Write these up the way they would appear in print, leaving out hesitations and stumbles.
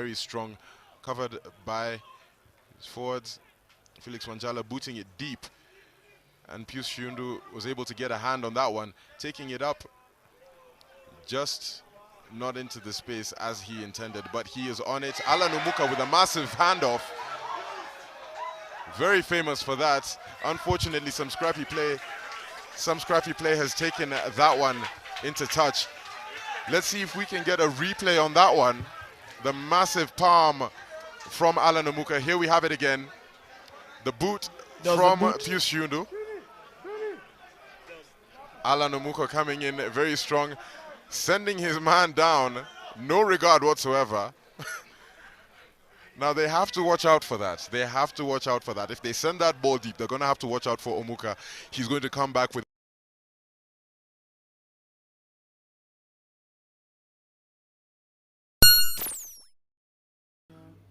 very strong, covered by his forwards. Felix Wanjala booting it deep, and Pius Shundu was able to get a hand on that one, taking it up just not into the space as he intended, but he is on it. Allan Omuka with a massive handoff. Very famous for that. Unfortunately, some scrappy play has taken that one into touch. Let's see if we can get a replay on that one. The massive palm from Allan Omuka. Here we have it again. The boot from Pius Shundu. Allan Omuka coming in very strong, sending his man down, no regard whatsoever. Now they have to watch out for that. They have to watch out for that. If they send that ball deep, they're going to have to watch out for Omuka. He's going to come back with.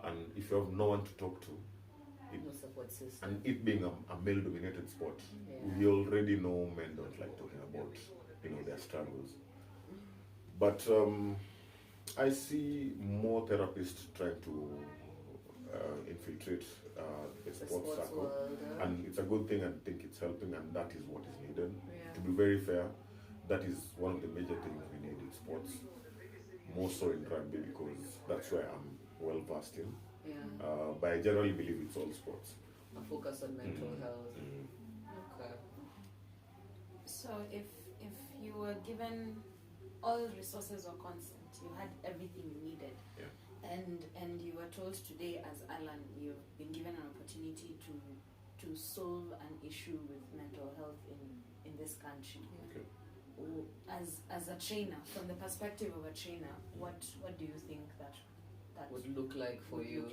And if you have no one to talk to, and it being a male-dominated sport, we already know men don't like talking about, their struggles. But I see more therapists trying to infiltrate the sports circle, world, and it's a good thing. I think it's helping, and that is what is needed. To be very fair, that is one of the major things we need in sports, more so in rugby, because that's where I'm well versed in. But I generally believe it's all sports. A focus on mental health. Okay. So if you were given all resources were constant, you had everything you needed, and you were told today as Allan, you've been given an opportunity to solve an issue with mental health in this country. Okay. As a trainer, from the perspective of a trainer, what do you think that would look like for you?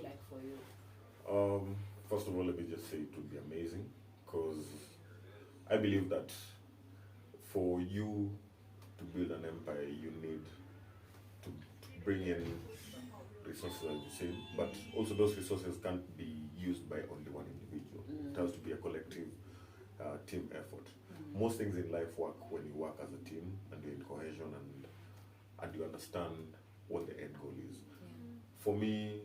First of all, let me just say it would be amazing, because I believe that for you to build an empire, you need to bring in resources, as you say, but also those resources can't be used by only one individual. It has to be a collective team effort. Most things in life work when you work as a team and you're in cohesion and you understand what the end goal is. For me,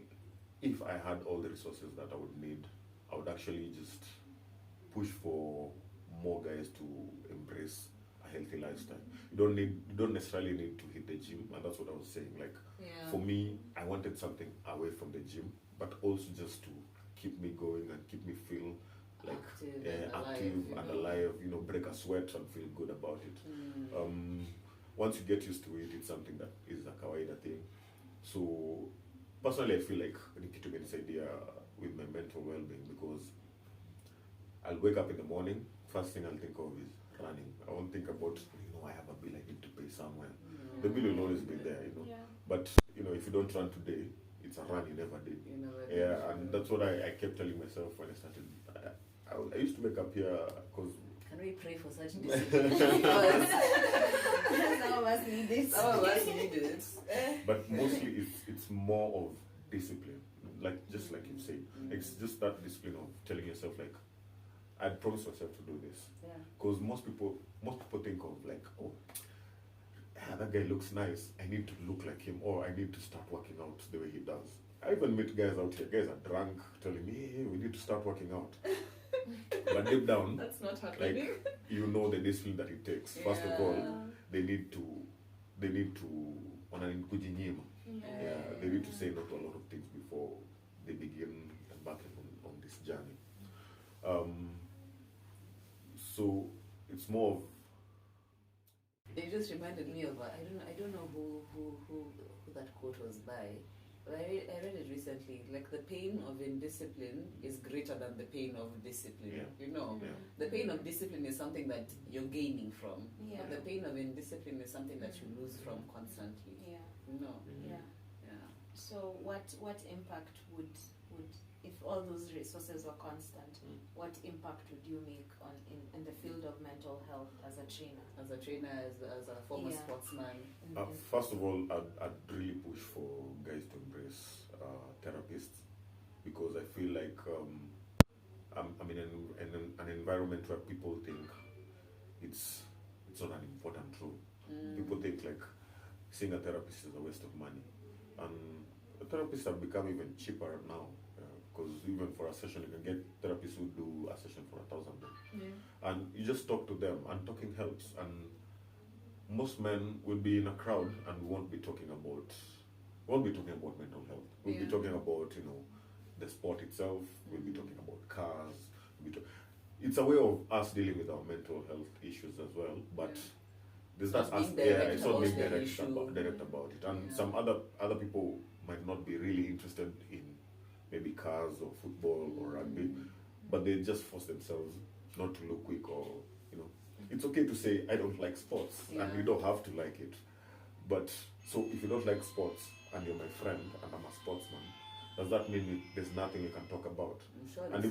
if I had all the resources that I would need, I would actually just push for more guys to embrace a healthy lifestyle. You don't necessarily need to hit the gym, and that's what I was saying. Like, for me, I wanted something away from the gym, but also just to keep me going and keep me feel like active and alive, break a sweat and feel good about it. Once you get used to it, it's something that is a kawaida thing. So personally, I feel like I need to get this idea with my mental well-being, because I'll wake up in the morning, first thing I'll think of is running. I won't think about, I have a bill I need to pay somewhere. The bill will always be there, But, if you don't run today, it's a run you never did. And that's what I kept telling myself when I started. I used to wake up here because... Can we pray for such discipline? Because some of us need it. Some of us need it. But mostly it's more of discipline, just like you say. It's just that discipline of telling yourself, like, I promised myself to do this. Because most people think of like, that guy looks nice, I need to look like him, or I need to start working out the way he does. I even meet guys out here, guys are drunk, telling me, hey, we need to start working out. But deep down, that's not happening. The discipline that it takes. First of all, they need to they need to say no to a lot of things before they begin embarking on this journey. So it's more of... It just reminded me of I don't know who that quote was by, but I read it recently. Like, the pain of indiscipline is greater than the pain of discipline. The pain of discipline is something that you're gaining from. But the pain of indiscipline is something that you lose from constantly. So what impact would if all those resources were constant, what impact would you make in the field of mental health as a trainer? As a trainer, as a former sportsman? First of all, I'd really push for guys to embrace therapists, because I feel like I'm in an environment where people think it's not an important role. People think like seeing a therapist is a waste of money. And therapists have become even cheaper now. Because even for a session, you can get therapists who do a session for $1,000. And you just talk to them, and talking helps. And most men will be in a crowd and won't be talking about mental health. We'll be talking about, the sport itself. We'll be talking about cars. It's a way of us dealing with our mental health issues as well. But there's not us. It's not being direct about it. And some other people might not be really interested in maybe cars or football or rugby, but they just force themselves not to look weak or, it's okay to say, I don't like sports, and you don't have to like it. But, so if you don't like sports, and you're my friend, and I'm a sportsman, does that mean there's nothing you can talk about? I'm sure And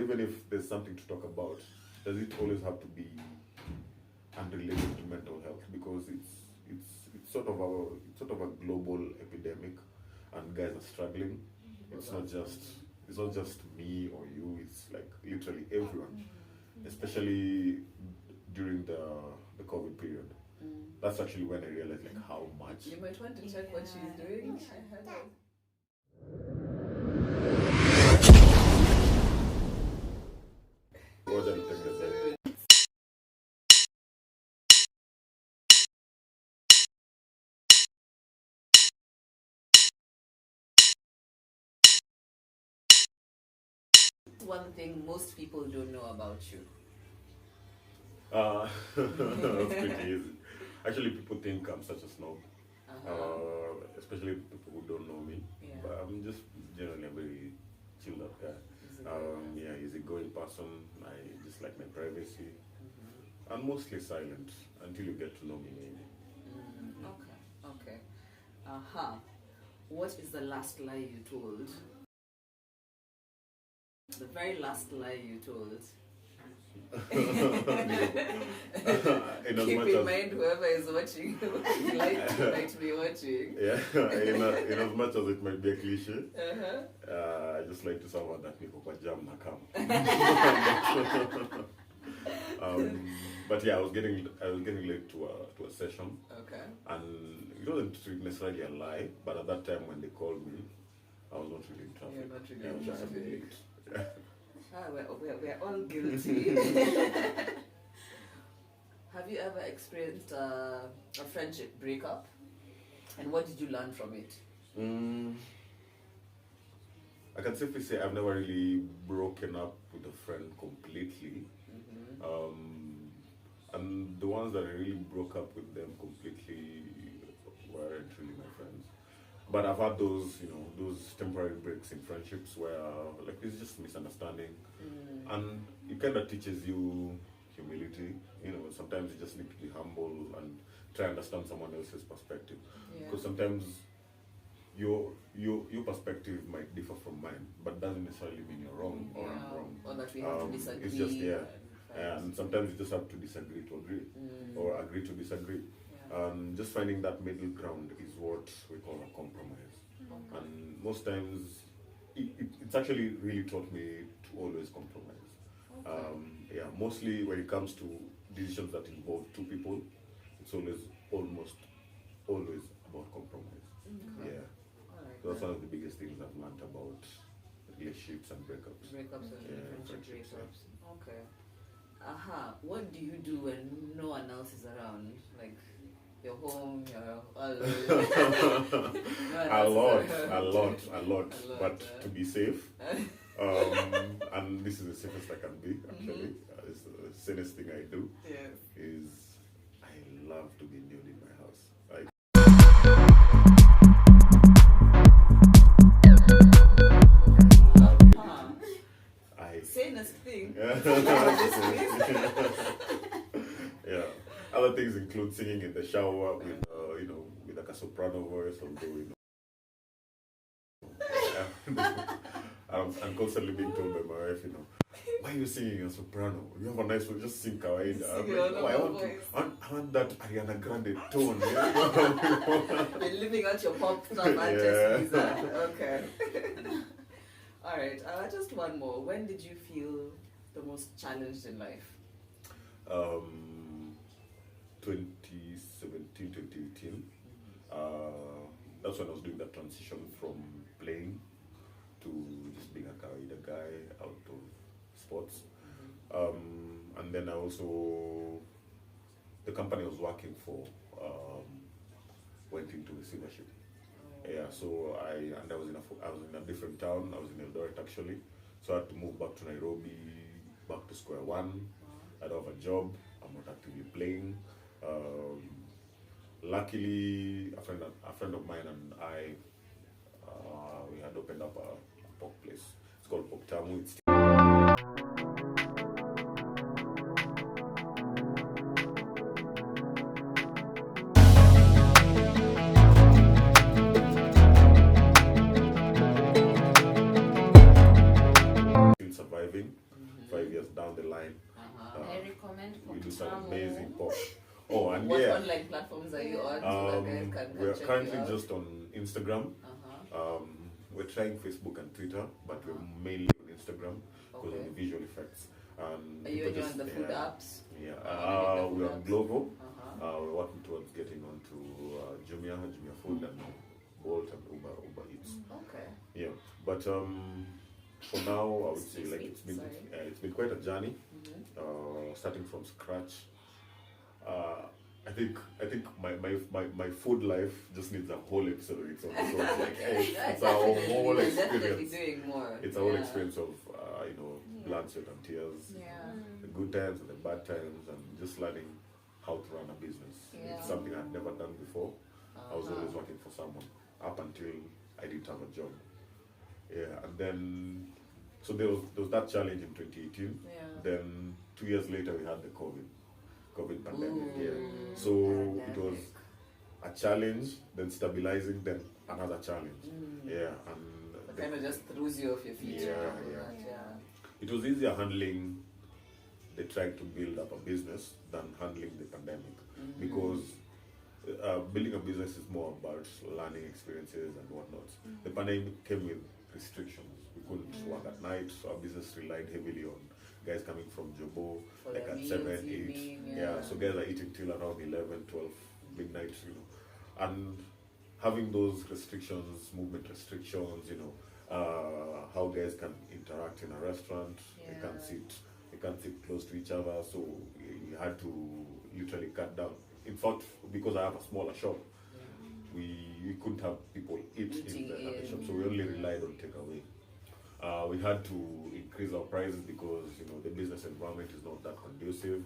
even if there's something to talk about, does it always have to be unrelated to mental health? Because it's sort of a global epidemic, and guys are struggling. It's not just me or you. It's like literally everyone, especially during the COVID period. That's actually when I realized how much. You might want to check what she's doing. One thing most people don't know about you. That's pretty easy. Actually, people think I'm such a snob, especially people who don't know me. But I'm just generally a very chilled out guy. Easygoing person. I just like my privacy. I'm mostly silent until you get to know me, maybe. Okay. What is the last lie you told? The very last lie you told. Keep in mind whoever is watching might be watching. In as much as it might be a cliche, I just like to someone that niko kwa jam na kam. But I was getting late to a session. And it wasn't necessarily a lie, but at that time when they called me, I was not really in traffic. I was just a bit late. We're all guilty. Have you ever experienced a friendship breakup? And what did you learn from it? I can safely say I've never really broken up with a friend completely. And the ones that I really broke up with them completely weren't really my friends. But I've had those temporary breaks in friendships where it's just misunderstanding, and it kind of teaches you humility. Sometimes you just need to be humble and try to understand someone else's perspective. Because sometimes your perspective might differ from mine, but doesn't necessarily mean you're wrong or I'm wrong. Or that we have to disagree. It's just and sometimes you just have to disagree to agree, or agree to disagree. Just finding that middle ground is what we call a compromise. And most times, it's actually really taught me to always compromise. Mostly when it comes to decisions that involve two people, it's almost always about compromise. So that's one of the biggest things I've learned about relationships and breakups. Breakups. Okay. What do you do when no one else is around? Like, you're home, you're alone. A lot. But to be safe, and this is the safest I can be, actually. It's the safest thing I do. Is I love to be nude in my house. Sanest thing. Other things include singing in the shower with like a soprano voice, although I'm constantly being told by my wife, why are you singing a soprano? You have a nice voice, just sing kawaida. I want that Ariana Grande tone. You're living out your pop stuff and just Lisa. Okay. Alright, just one more. When did you feel the most challenged in life? 202017, 2018. that's when I was doing the transition from playing to just being a kawaida guy out of sports. And then I also, the company I was working for went into receivership. Yeah, so I was in a different town. I was in Eldoret actually, so I had to move back to Nairobi, back to square one. I don't have a job. I'm not actively playing. Luckily, a friend of mine and I, we had opened up a pork place. It's called Pork Tamu. It's still surviving. 5 years down the line, I recommend we do some Pork amazing Tamu. pork. Oh, and What yeah, online platforms are you on? So that guys can we're check you currently out? just on Instagram. Uh-huh. We're trying Facebook and Twitter, but we're mainly on Instagram because Okay. of the visual effects. Are you people on the food yeah, apps? Yeah, The food we're on apps? Glovo. Uh-huh. We're working towards getting onto Jumia Food, and Bolt and Uber Eats. Okay. Yeah, but for now, I would say like it's been quite a journey, starting from scratch. I think my food life just needs a whole episode of its own. So it's like it's a whole You're definitely experience. doing more. It's a whole experience of blood, sweat, and tears. Yeah. The good times and the bad times, and just learning how to run a business. Yeah. It's something I'd never done before. I was always working for someone up until I didn't have a job. Yeah, and then so there was that challenge in 2018. Yeah. Then 2 years later we had the COVID pandemic. Ooh. Yeah, so it was a challenge, then stabilizing, then another challenge. Yeah, and It kind of just throws you off your feet. Yeah. It was easier handling the trying to build up a business than handling the pandemic, because building a business is more about learning experiences and whatnot. The pandemic came with restrictions. We couldn't work at night, so our business relied heavily on guys coming from Jobo, For like their at meals, 7, 8. evening, Yeah, so guys are eating till around 11, 12 midnight, And having those restrictions, movement restrictions, how guys can interact in a restaurant, they can't sit close to each other, so we had to literally cut down. In fact, because I have a smaller shop, we couldn't have people eat in the shop, so we only relied on takeaway. We had to increase our prices because the business environment is not that conducive.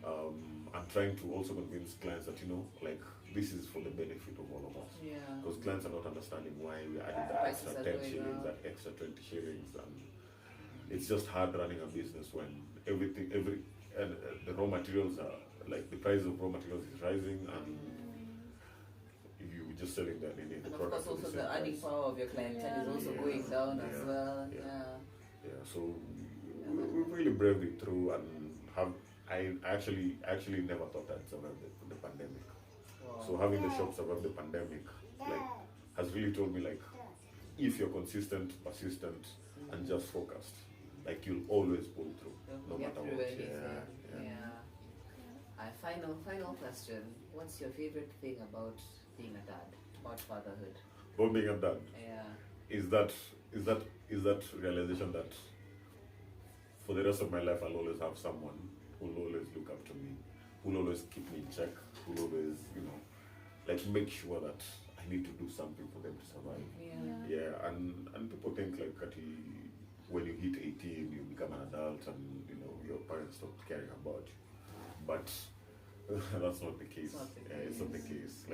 I'm trying to also convince clients that this is for the benefit of all of us. Because clients are not understanding why we added that extra 10 shillings, that extra 20 shillings, and it's just hard running a business when the raw materials are the price of raw materials is rising, and you just selling the product. Of course, also the earning power of your clientele is also going down as well. Yeah, so we really braved it through, and I actually never thought I'd survive the pandemic. Wow. So having the shop survive the pandemic has really told me if you're consistent, persistent, and just focused, you'll always pull through, no matter what. Final question. What's your favorite thing about being a dad, about fatherhood? About being a dad, is that realization that for the rest of my life I'll always have someone who'll always look up to me, who'll always keep me in check, who'll always make sure that I need to do something for them to survive. And people think when you hit 18 you become an adult and your parents stop caring about you, but that's not the case. It's not the case.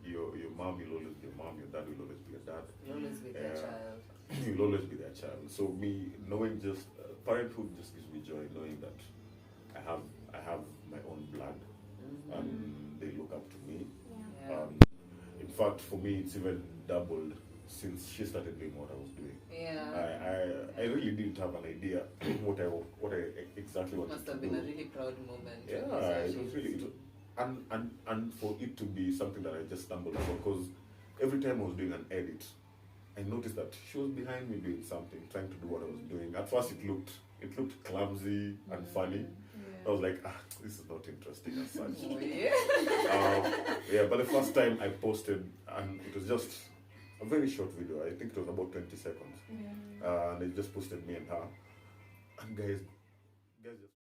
Your mom will always be your mom, your dad will always be your dad. You'll always be their child. You'll always be their child. So me knowing parenthood just gives me joy, knowing that I have my own blood, and they look up to me. In fact, for me, it's even doubled since she started doing what I was doing. I really didn't have an idea what I exactly wanted to do. Must have been a really proud moment. It was really, and for it to be something that I just stumbled upon, because every time I was doing an edit, I noticed that she was behind me doing something, trying to do what I was doing. At first, it looked clumsy and funny, I was like, this is not interesting as such. Oh, yeah. But the first time I posted, and it was just a very short video. I think it was about 20 seconds. And I just posted me and her. And guys just